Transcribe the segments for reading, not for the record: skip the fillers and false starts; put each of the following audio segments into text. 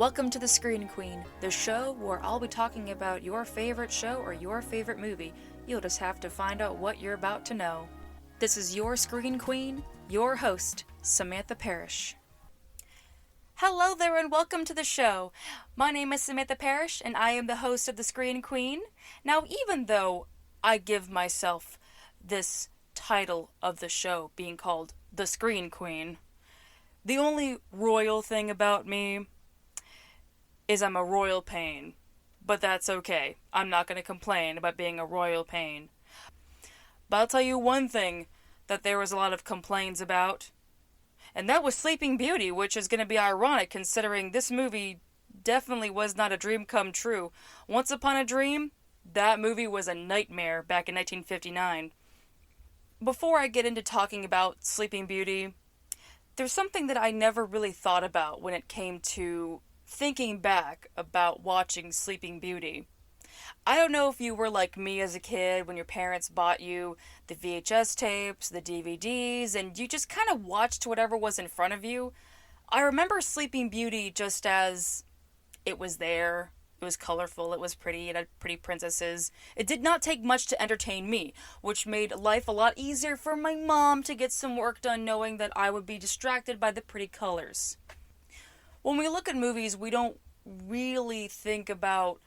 Welcome to The Screen Queen, the show where I'll be talking about your favorite show or your favorite movie. You'll just have to find out what you're about to know. This is your Screen Queen, your host, Samantha Parrish. Hello there and welcome to the show. My name is Samantha Parrish and I am the host of The Screen Queen. Now, even though I give myself this title of the show being called The Screen Queen, the only royal thing about me is I'm a royal pain. But that's okay. I'm not going to complain about being a royal pain. But I'll tell you one thing that there was a lot of complaints about, and that was Sleeping Beauty, which is going to be ironic considering this movie definitely was not a dream come true. Once Upon a Dream, that movie was a nightmare back in 1959. Before I get into talking about Sleeping Beauty, there's something that I never really thought about when it came to thinking back about watching Sleeping Beauty. I don't know if you were like me as a kid when your parents bought you the VHS tapes, the DVDs, and you just kind of watched whatever was in front of you. I remember Sleeping Beauty just as it was there. It was colorful, it was pretty, it had pretty princesses. It did not take much to entertain me, which made life a lot easier for my mom to get some work done knowing that I would be distracted by the pretty colors. When we look at movies, we don't really think about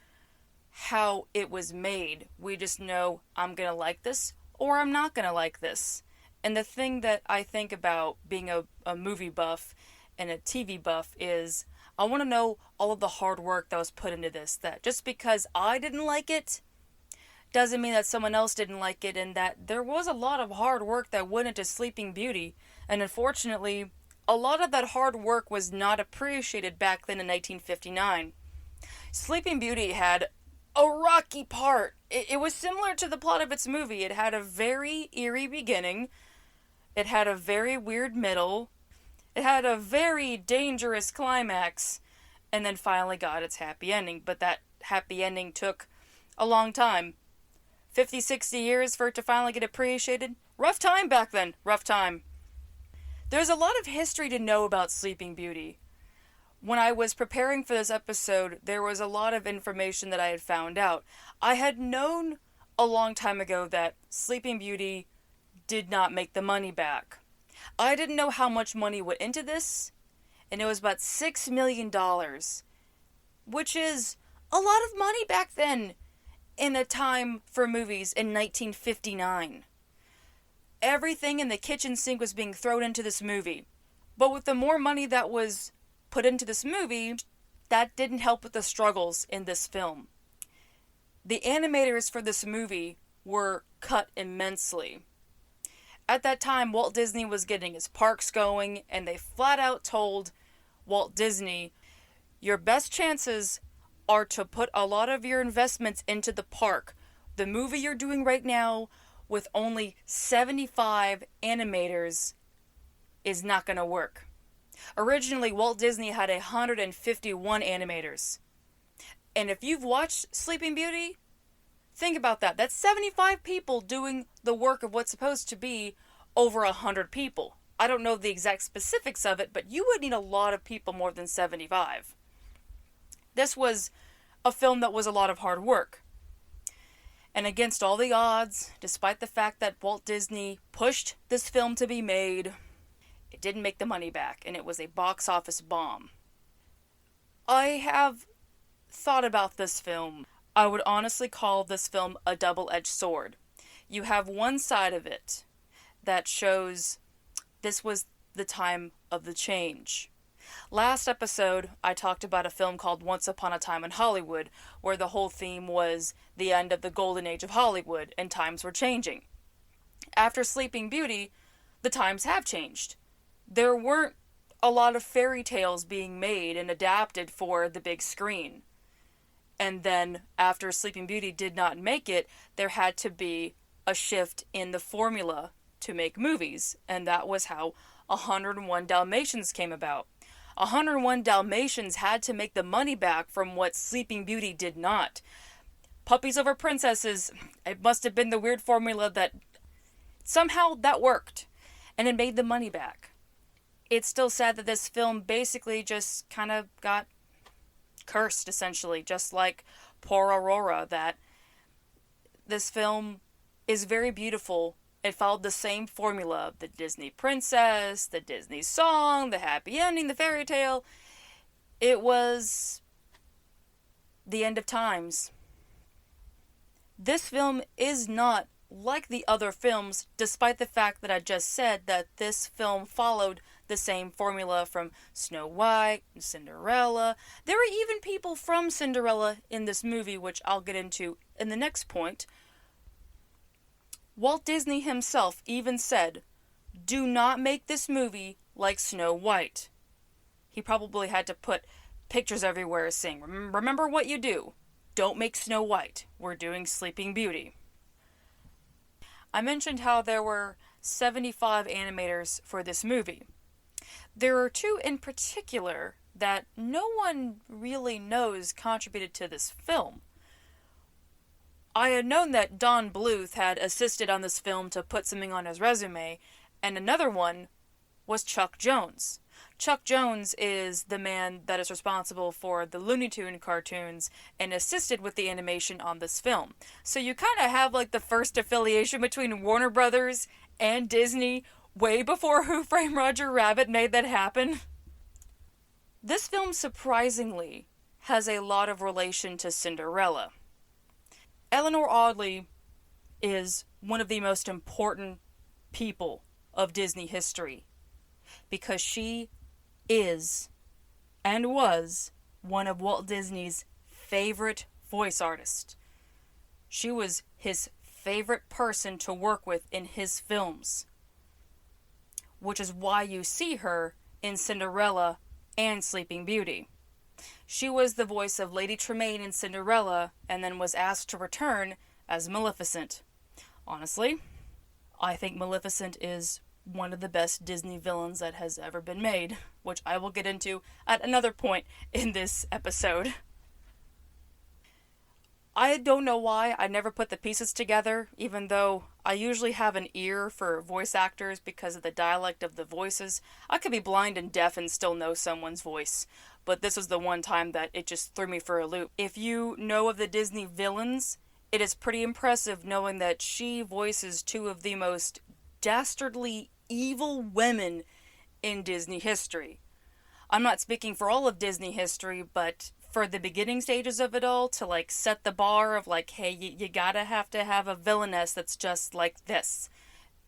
how it was made. We just know I'm going to like this or I'm not going to like this. And the thing that I think about being a movie buff and a TV buff is I want to know all of the hard work that was put into this. That just because I didn't like it doesn't mean that someone else didn't like it, and that there was a lot of hard work that went into Sleeping Beauty. And unfortunately, a lot of that hard work was not appreciated back then in 1959. Sleeping Beauty had a rocky part. It was similar to the plot of its movie. It had a very eerie beginning. It had a very weird middle. It had a very dangerous climax. And then finally got its happy ending. But that happy ending took a long time. 50, 60 years for it to finally get appreciated. Rough time back then. Rough time. There's a lot of history to know about Sleeping Beauty. When I was preparing for this episode, there was a lot of information that I had found out. I had known a long time ago that Sleeping Beauty did not make the money back. I didn't know how much money went into this, and it was about $6 million, which is a lot of money back then in a time for movies in 1959. Everything in the kitchen sink was being thrown into this movie. But with the more money that was put into this movie, that didn't help with the struggles in this film. The animators for this movie were cut immensely. At that time, Walt Disney was getting his parks going, and they flat out told Walt Disney, your best chances are to put a lot of your investments into the park. The movie you're doing right now with only 75 animators is not going to work. Originally, Walt Disney had 151 animators. And if you've watched Sleeping Beauty, think about that. That's 75 people doing the work of what's supposed to be over 100 people. I don't know the exact specifics of it, but you would need a lot of people more than 75. This was a film that was a lot of hard work. And against all the odds, despite the fact that Walt Disney pushed this film to be made, it didn't make the money back, and it was a box office bomb. I have thought about this film. I would honestly call this film a double-edged sword. You have one side of it that shows this was the time of the change. Last episode, I talked about a film called Once Upon a Time in Hollywood, where the whole theme was the end of the golden age of Hollywood, and times were changing. After Sleeping Beauty, the times have changed. There weren't a lot of fairy tales being made and adapted for the big screen. And then, after Sleeping Beauty did not make it, there had to be a shift in the formula to make movies, and that was how 101 Dalmatians came about. 101 Dalmatians had to make the money back from what Sleeping Beauty did not. Puppies Over Princesses, it must have been the weird formula that somehow that worked, and it made the money back. It's still sad that this film basically just kind of got cursed, essentially, just like poor Aurora, that this film is very beautiful. It followed the same formula: the Disney princess, the Disney song, the happy ending, the fairy tale. It was the end of times. This film is not like the other films, despite the fact that I just said that this film followed the same formula from Snow White and Cinderella. There are even people from Cinderella in this movie, which I'll get into in the next point. Walt Disney himself even said, "Do not make this movie like Snow White." He probably had to put pictures everywhere saying, "Remember what you do. Don't make Snow White. We're doing Sleeping Beauty." I mentioned how there were 75 animators for this movie. There are two in particular that no one really knows contributed to this film. I had known that Don Bluth had assisted on this film to put something on his resume, and another one was Chuck Jones. Chuck Jones is the man that is responsible for the Looney Tunes cartoons and assisted with the animation on this film. So you kind of have like the first affiliation between Warner Brothers and Disney way before Who Framed Roger Rabbit made that happen. This film surprisingly has a lot of relation to Cinderella. Eleanor Audley is one of the most important people of Disney history because she is and was one of Walt Disney's favorite voice artists. She was his favorite person to work with in his films, which is why you see her in Cinderella and Sleeping Beauty. She was the voice of Lady Tremaine in Cinderella and then was asked to return as Maleficent. Honestly, I think Maleficent is one of the best Disney villains that has ever been made, which I will get into at another point in this episode. I don't know why I never put the pieces together, even though I usually have an ear for voice actors because of the dialect of the voices. I could be blind and deaf and still know someone's voice, but this was the one time that it just threw me for a loop. If you know of the Disney villains, it is pretty impressive knowing that she voices two of the most dastardly evil women in Disney history. I'm not speaking for all of Disney history, but for the beginning stages of it all, to like set the bar of like, hey, you gotta have to have a villainess that's just like this,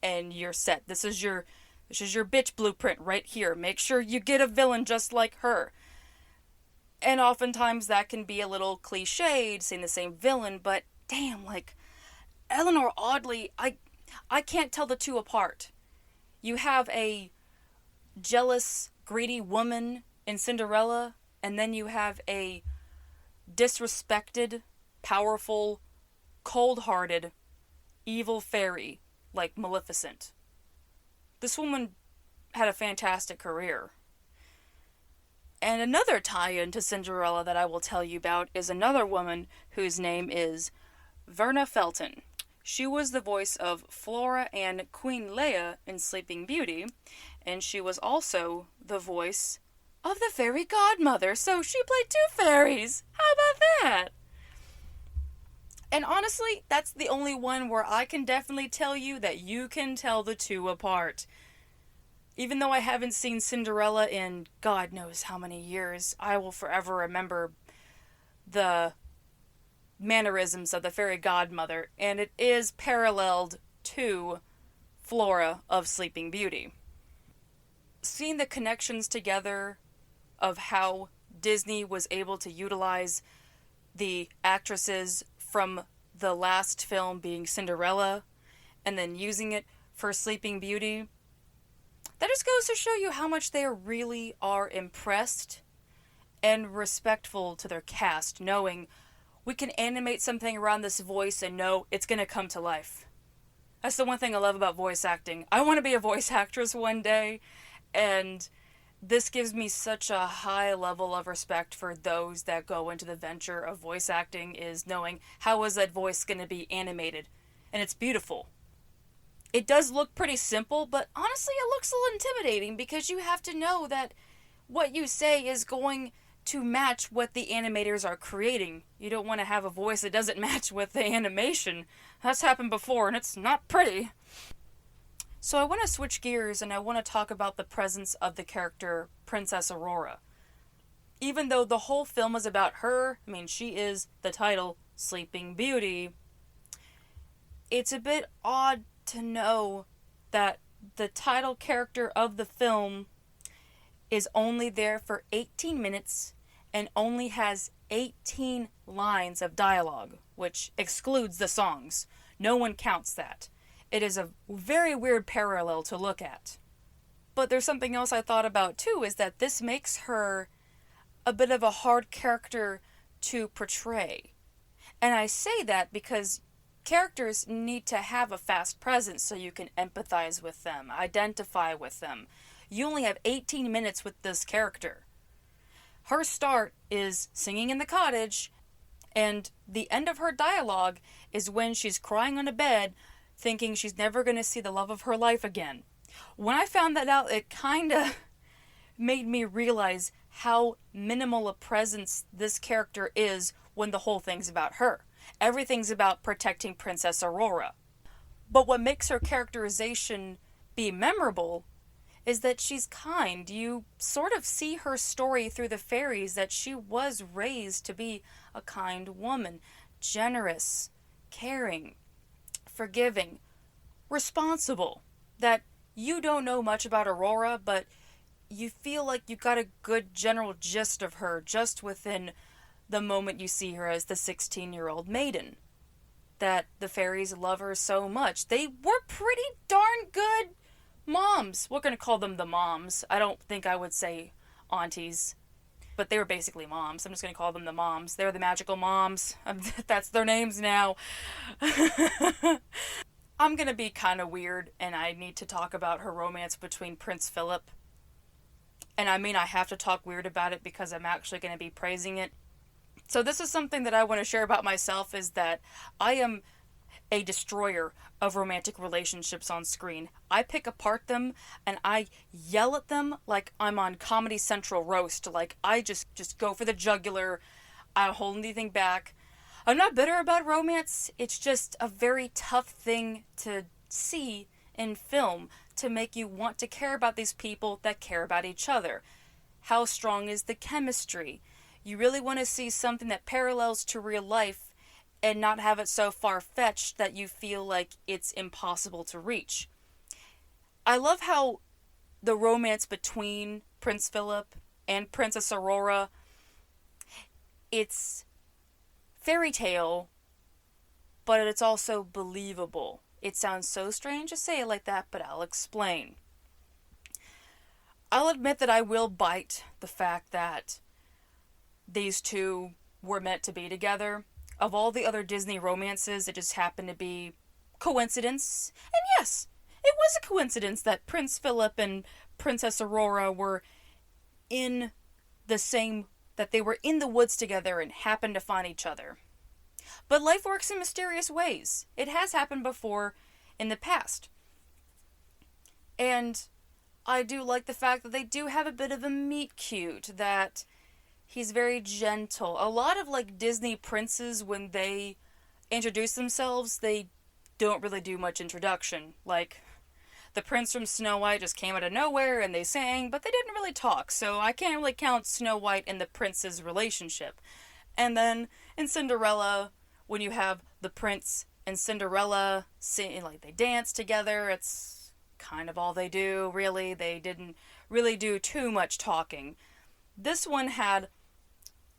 and you're set. This is your bitch blueprint right here. Make sure you get a villain just like her. And oftentimes that can be a little cliched, saying the same villain, but damn, like Eleanor Audley, I can't tell the two apart. You have a jealous, greedy woman in Cinderella, and then you have a disrespected, powerful, cold-hearted, evil fairy like Maleficent. This woman had a fantastic career. And another tie-in to Cinderella that I will tell you about is another woman whose name is Verna Felton. She was the voice of Flora and Queen Leia in Sleeping Beauty, and she was also the voice of the fairy godmother, so she played two fairies. How about that? And honestly, that's the only one where I can definitely tell you that you can tell the two apart. Even though I haven't seen Cinderella in God knows how many years, I will forever remember the mannerisms of the fairy godmother, and it is paralleled to Flora of Sleeping Beauty. Seeing the connections together of how Disney was able to utilize the actresses from the last film being Cinderella and then using it for Sleeping Beauty, that just goes to show you how much they really are impressed and respectful to their cast, knowing we can animate something around this voice and know it's going to come to life. That's the one thing I love about voice acting. I want to be a voice actress one day, and this gives me such a high level of respect for those that go into the venture of voice acting, is knowing how is that voice going to be animated. And it's beautiful. It does look pretty simple, but honestly it looks a little intimidating because you have to know that what you say is going to match what the animators are creating. You don't want to have a voice that doesn't match with the animation. That's happened before, and it's not pretty. So I want to switch gears, and I want to talk about the presence of the character Princess Aurora. Even though the whole film is about her, I mean, she is the title, Sleeping Beauty, it's a bit odd to know that the title character of the film is only there for 18 minutes and only has 18 lines of dialogue, which excludes the songs. No one counts that. It is a very weird parallel to look at. But there's something else I thought about too, is that this makes her a bit of a hard character to portray. And I say that because characters need to have a fast presence so you can empathize with them, identify with them. You only have 18 minutes with this character. Her start is singing in the cottage, and the end of her dialogue is when she's crying on a bed, thinking she's never going to see the love of her life again. When I found that out, it kind of made me realize how minimal a presence this character is when the whole thing's about her. Everything's about protecting Princess Aurora. But what makes her characterization be memorable is that she's kind. You sort of see her story through the fairies, that she was raised to be a kind woman, generous, caring, forgiving, responsible. That you don't know much about Aurora, but you feel like you got a good general gist of her just within the moment you see her as the 16-year-old maiden. That the fairies love her so much. They were pretty darn good moms. We're going to call them the moms. I don't think I would say aunties, but they were basically moms. I'm just going to call them the moms. They're the magical moms. That's their names now. I'm going to be kind of weird, and I need to talk about her romance between Prince Philip. And I mean, I have to talk weird about it because I'm actually going to be praising it. So this is something that I want to share about myself, is that I am a destroyer of romantic relationships on screen. I pick apart them and I yell at them like I'm on Comedy Central roast. Like I just go for the jugular. I don't hold anything back. I'm not bitter about romance. It's just a very tough thing to see in film to make you want to care about these people that care about each other. How strong is the chemistry? You really want to see something that parallels to real life and not have it so far-fetched that you feel like it's impossible to reach. I love how the romance between Prince Philip and Princess Aurora, it's Fairytail, but it's also believable. It sounds so strange to say it like that, but I'll explain. I'll admit that I will bite the fact that these two were meant to be together. Of all the other Disney romances, it just happened to be coincidence. And yes, it was a coincidence that Prince Philip and Princess Aurora were in the same, that they were in the woods together and happened to find each other. But life works in mysterious ways. It has happened before in the past. And I do like the fact that they do have a bit of a meet cute, that he's very gentle. A lot of like Disney princes, when they introduce themselves, they don't really do much introduction. Like the prince from Snow White just came out of nowhere and they sang, but they didn't really talk. So I can't really count Snow White and the prince's relationship. And then in Cinderella, when you have the prince and Cinderella sing, like they dance together, it's kind of all they do, really. They didn't really do too much talking. This one had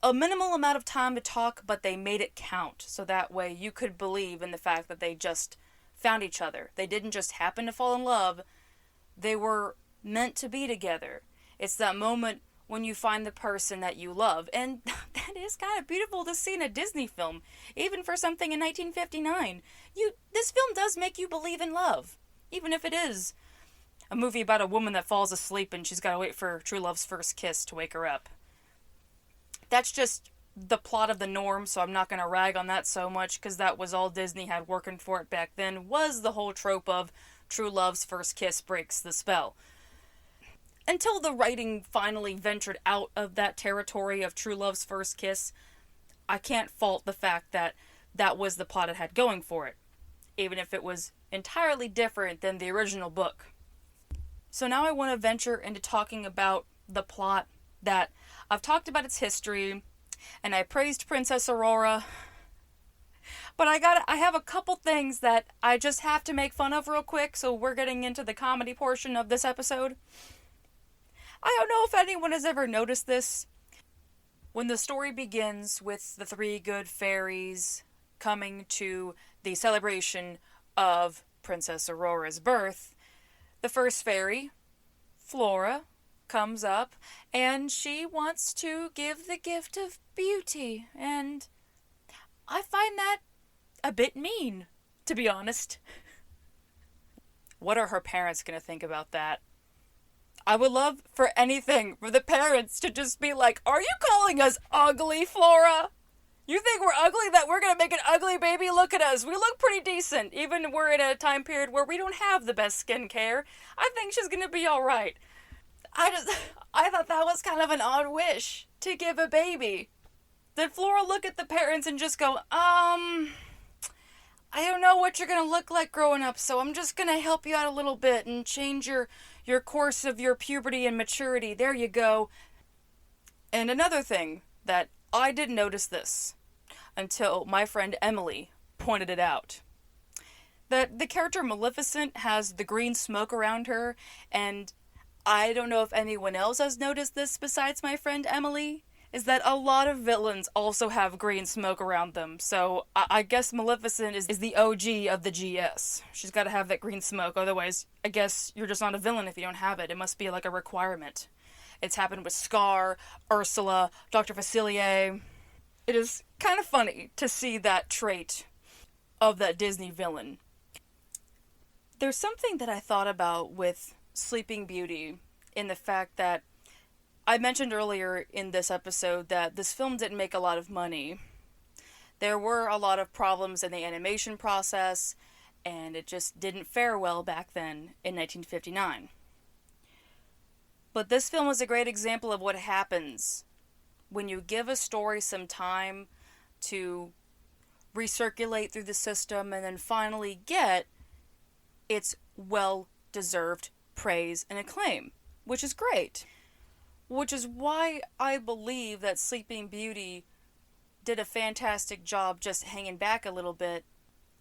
a minimal amount of time to talk, but they made it count, so that way you could believe in the fact that they just found each other. They didn't just happen to fall in love. They were meant to be together. It's that moment when you find the person that you love, and that is kind of beautiful to see in a Disney film, even for something in 1959. This film does make you believe in love, even if it is a movie about a woman that falls asleep and she's got to wait for true love's first kiss to wake her up. That's just the plot of The Norm, so I'm not going to rag on that so much, because that was all Disney had working for it back then, was the whole trope of true love's first kiss breaks the spell. until the writing finally ventured out of that territory of true love's first kiss, I can't fault the fact that that was the plot it had going for it, even if it was entirely different than the original book. So now I want to venture into talking about the plot. That I've talked about its history, and I praised Princess Aurora, but I have a couple things that I just have to make fun of real quick, so we're getting into the comedy portion of this episode. I don't know if anyone has ever noticed this. When the story begins with the three good fairies coming to the celebration of Princess Aurora's birth, the first fairy, Flora, comes up and she wants to give the gift of beauty, and I find that a bit mean, to be honest. What are her parents going to think about that? I would love for anything for the parents to just be like, are you calling us ugly, Flora? You think we're ugly, that we're going to make an ugly baby? Look at us. We look pretty decent. Even we're in a time period where we don't have the best skincare. I think she's going to be all right. I thought that was kind of an odd wish to give a baby. Did Flora look at the parents and just go, I don't know what you're going to look like growing up, so I'm just going to help you out a little bit and change your course of your puberty and maturity. There you go. And another thing that I didn't notice this until my friend Emily pointed it out. That the character Maleficent has the green smoke around her, and I don't know if anyone else has noticed this besides my friend Emily, is that a lot of villains also have green smoke around them. So I guess Maleficent is the OG of the GS. She's got to have that green smoke, otherwise I guess you're just not a villain if you don't have it. It must be like a requirement. It's happened with Scar, Ursula, Dr. Facilier. It is kind of funny to see that trait of that Disney villain. There's something that I thought about with Sleeping Beauty in the fact that I mentioned earlier in this episode that this film didn't make a lot of money. There were a lot of problems in the animation process, and it just didn't fare well back then in 1959. But this film is a great example of what happens when you give a story some time to recirculate through the system and then finally get its well-deserved praise and acclaim, which is great. Which is why I believe that Sleeping Beauty did a fantastic job just hanging back a little bit.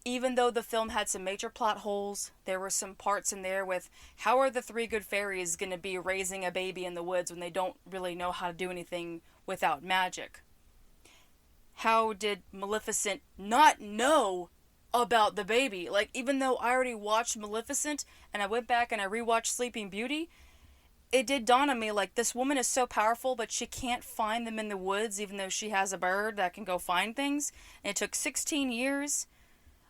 Even though the film had some major plot holes, there were some parts in there with how are the three good fairies going to be raising a baby in the woods when they don't really know how to do anything without magic? How did Maleficent not know about the baby? Like, even though I already watched Maleficent and I went back and I rewatched Sleeping Beauty, it did dawn on me, like, this woman is so powerful, but she can't find them in the woods, even though she has a bird that can go find things. And it took 16 years.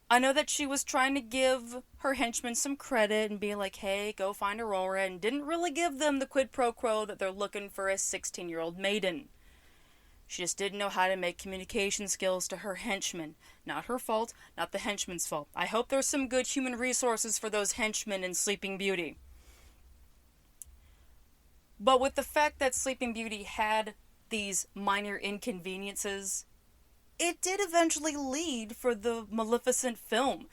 I know that she was trying to give her henchmen some credit and be like, hey, go find Aurora, and didn't really give them the quid pro quo that they're looking for a 16-year-old maiden. She just didn't know how to make communication skills to her henchmen. Not her fault, not the henchmen's fault. I hope there's some good human resources for those henchmen in Sleeping Beauty. But with the fact that Sleeping Beauty had these minor inconveniences, it did eventually lead for the Maleficent film.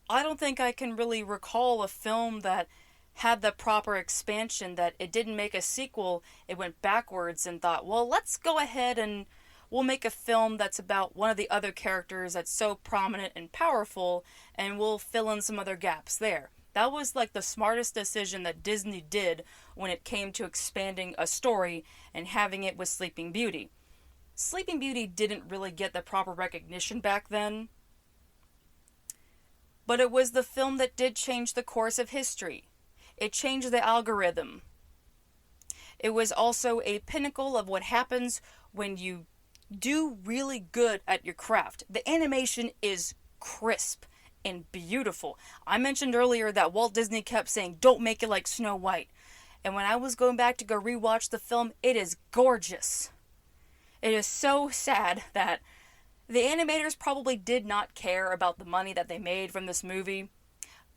I don't think I can really recall a film that had the proper expansion, that it didn't make a sequel, it went backwards and thought, well, let's go ahead and we'll make a film that's about one of the other characters that's so prominent and powerful, and we'll fill in some other gaps there. That was like the smartest decision that Disney did when it came to expanding a story and having it with Sleeping Beauty. Sleeping Beauty didn't really get the proper recognition back then, but it was the film that did change the course of history. It changed the algorithm. It was also a pinnacle of what happens when you do really good at your craft. The animation is crisp and beautiful. I mentioned earlier that Walt Disney kept saying, don't make it like Snow White. And when I was going back to go rewatch the film, it is gorgeous. It is so sad that the animators probably did not care about the money that they made from this movie,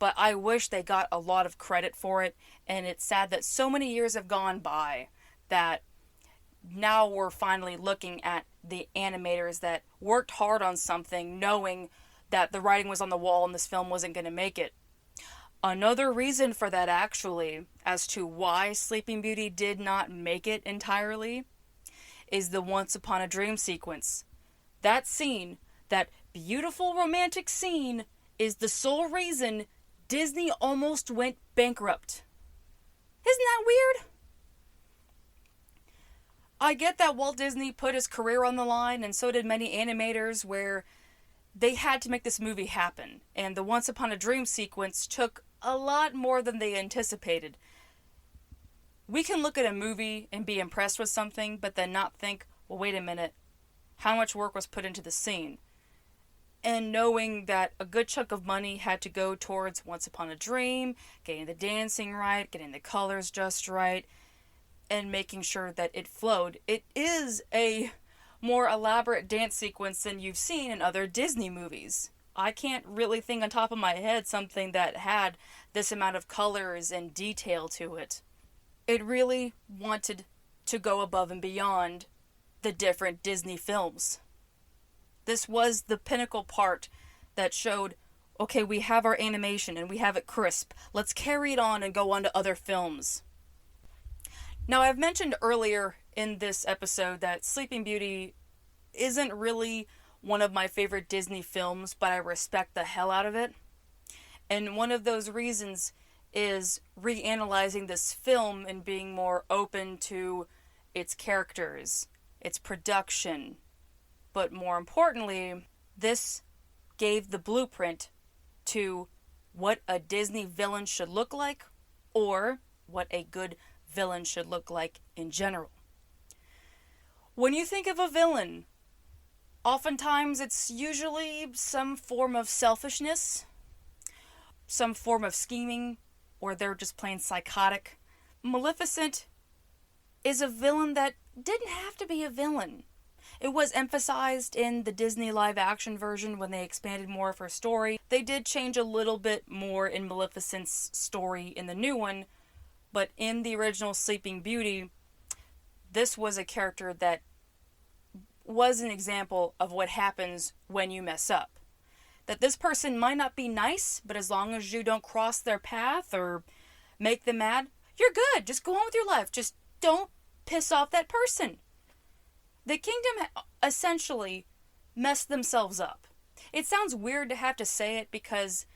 but I wish they got a lot of credit for it, and it's sad that so many years have gone by that now we're finally looking at the animators that worked hard on something knowing that the writing was on the wall and this film wasn't going to make it. Another reason for that, actually, as to why Sleeping Beauty did not make it entirely, is the Once Upon a Dream sequence. That scene, that beautiful romantic scene, is the sole reason Disney almost went bankrupt. Isn't that weird? I get that Walt Disney put his career on the line, and so did many animators, where they had to make this movie happen. And the Once Upon a Dream sequence took a lot more than they anticipated. We can look at a movie and be impressed with something, but then not think, well, wait a minute, how much work was put into the scene? And knowing that a good chunk of money had to go towards Once Upon a Dream, getting the dancing right, getting the colors just right, and making sure that it flowed. It is a more elaborate dance sequence than you've seen in other Disney movies. I can't really think on top of my head something that had this amount of colors and detail to it. It really wanted to go above and beyond the different Disney films. This was the pinnacle part that showed, okay, we have our animation and we have it crisp. Let's carry it on and go on to other films. Now, I've mentioned earlier in this episode that Sleeping Beauty isn't really one of my favorite Disney films, but I respect the hell out of it. And one of those reasons is reanalyzing this film and being more open to its characters, its production. But more importantly, this gave the blueprint to what a Disney villain should look like, or what a good villain should look like in general. When you think of a villain, oftentimes it's usually some form of selfishness, some form of scheming, or they're just plain psychotic. Maleficent is a villain that didn't have to be a villain. It was emphasized in the Disney live-action version when they expanded more of her story. They did change a little bit more in Maleficent's story in the new one, but in the original Sleeping Beauty, this was a character that was an example of what happens when you mess up. That this person might not be nice, but as long as you don't cross their path or make them mad, you're good. Just go on with your life. Just don't piss off that person. The kingdom essentially messed themselves up. It sounds weird to have to say it because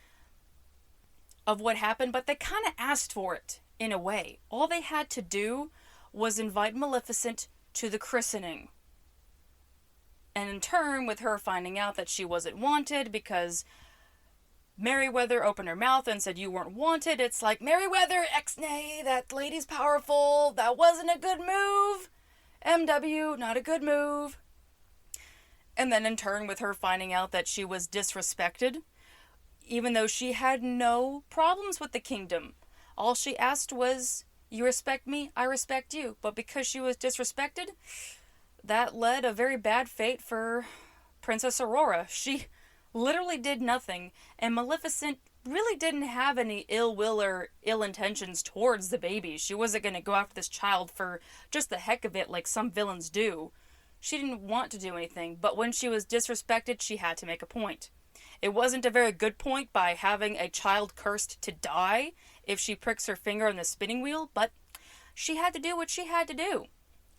of what happened, but they kind of asked for it in a way. All they had to do was invite Maleficent to the christening. And in turn, with her finding out that she wasn't wanted because Merryweather opened her mouth and said you weren't wanted, it's like, Merryweather, ex-nay, that lady's powerful, that wasn't a good move. MW, not a good move. And then in turn, with her finding out that she was disrespected, even though she had no problems with the kingdom. All she asked was, you respect me, I respect you. But because she was disrespected, that led a very bad fate for Princess Aurora. She literally did nothing, and Maleficent really didn't have any ill will or ill intentions towards the baby. She wasn't going to go after this child for just the heck of it like some villains do. She didn't want to do anything, but when she was disrespected, she had to make a point. It wasn't a very good point by having a child cursed to die if she pricks her finger on the spinning wheel, but she had to do what she had to do.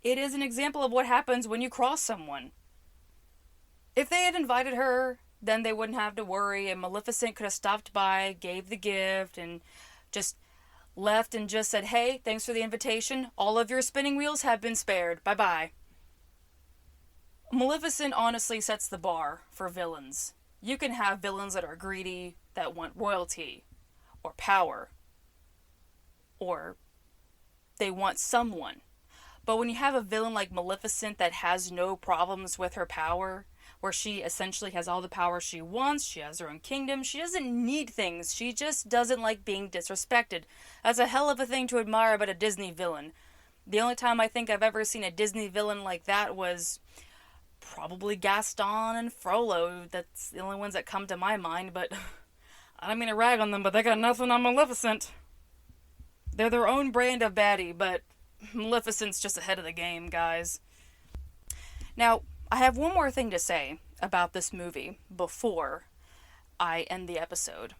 It is an example of what happens when you cross someone. If they had invited her, then they wouldn't have to worry, and Maleficent could have stopped by, gave the gift, and just left and just said, hey, thanks for the invitation. All of your spinning wheels have been spared. Bye-bye. Maleficent honestly sets the bar for villains. You can have villains that are greedy, that want royalty, or power, or they want someone. But when you have a villain like Maleficent that has no problems with her power, where she essentially has all the power she wants, she has her own kingdom, she doesn't need things, she just doesn't like being disrespected. That's a hell of a thing to admire about a Disney villain. The only time I think I've ever seen a Disney villain like that was probably Gaston and Frollo. That's the only ones that come to my mind, but I don't mean to rag on them, but they got nothing on Maleficent. They're their own brand of baddie, but Maleficent's just ahead of the game, guys. Now, I have one more thing to say about this movie before I end the episode.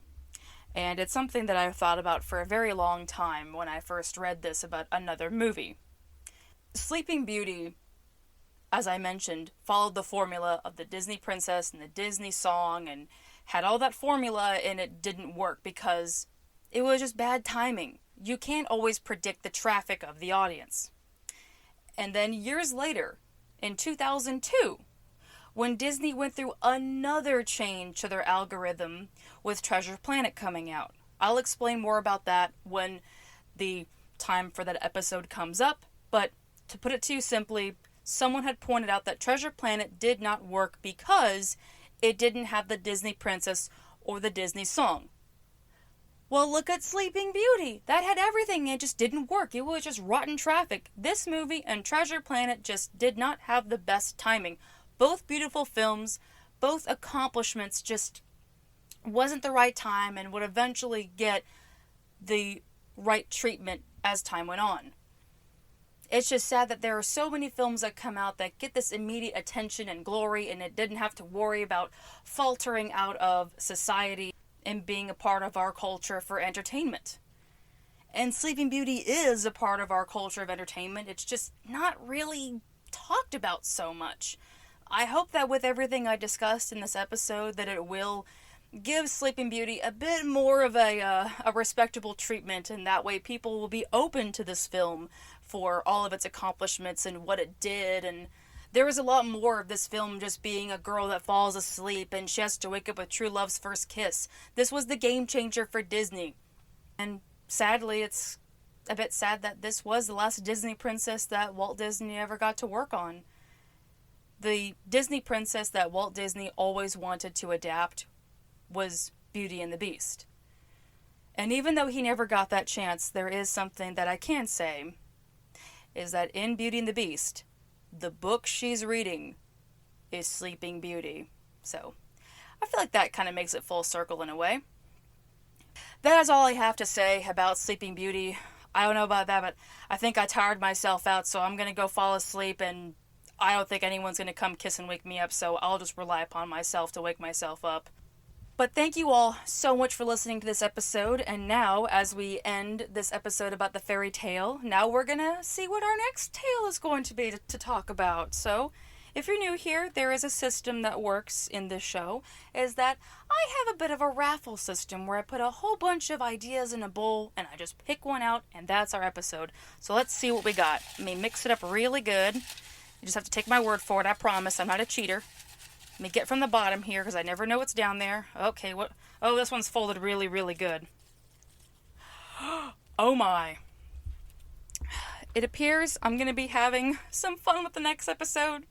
And it's something that I've thought about for a very long time when I first read this about another movie. Sleeping Beauty, as I mentioned, followed the formula of the Disney princess and the Disney song and had all that formula, and it didn't work because it was just bad timing. You can't always predict the traffic of the audience. And then years later, in 2002, when Disney went through another change to their algorithm with Treasure Planet coming out. I'll explain more about that when the time for that episode comes up, but to put it to you simply, someone had pointed out that Treasure Planet did not work because it didn't have the Disney princess or the Disney song. Well, look at Sleeping Beauty. That had everything. It just didn't work. It was just rotten traffic. This movie and Treasure Planet just did not have the best timing. Both beautiful films, both accomplishments, just wasn't the right time and would eventually get the right treatment as time went on. It's just sad that there are so many films that come out that get this immediate attention and glory, and it didn't have to worry about faltering out of society and being a part of our culture for entertainment. And Sleeping Beauty is a part of our culture of entertainment. It's just not really talked about so much. I hope that with everything I discussed in this episode that it will give Sleeping Beauty a bit more of a respectable treatment, and that way people will be open to this film for all of its accomplishments and what it did. And there was a lot more of this film just being a girl that falls asleep and she has to wake up with true love's first kiss. This was the game changer for Disney. And sadly, it's a bit sad that this was the last Disney princess that Walt Disney ever got to work on. The Disney princess that Walt Disney always wanted to adapt was Beauty and the Beast. And even though he never got that chance, there is something that I can say, is that in Beauty and the Beast, the book she's reading is Sleeping Beauty. So, I feel like that kind of makes it full circle in a way. That is all I have to say about Sleeping Beauty. I don't know about that, but I think I tired myself out, so I'm going to go fall asleep, and I don't think anyone's going to come kiss and wake me up, so I'll just rely upon myself to wake myself up. But thank you all so much for listening to this episode, and now, as we end this episode about the fairy tale, now we're gonna see what our next tale is going to be to talk about. So, if you're new here, there is a system that works in this show, is that I have a bit of a raffle system where I put a whole bunch of ideas in a bowl, and I just pick one out, and that's our episode. So let's see what we got. Let me mix it up really good. You just have to take my word for it, I promise, I'm not a cheater. Let me get from the bottom here, because I never know what's down there. Okay, what? Oh, this one's folded really, really good. Oh my. It appears I'm going to be having some fun with the next episode.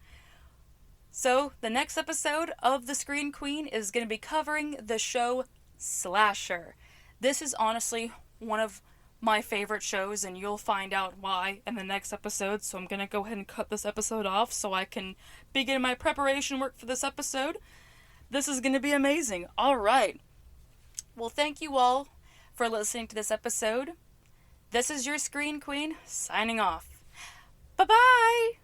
So, the next episode of The Screen Queen is going to be covering the show Slasher. This is honestly one of my favorite shows, and you'll find out why in the next episode, so I'm gonna go ahead and cut this episode off so I can begin my preparation work for this episode. This is gonna be amazing. Alright. Well, thank you all for listening to this episode. This is your Screen Queen, signing off. Bye-bye!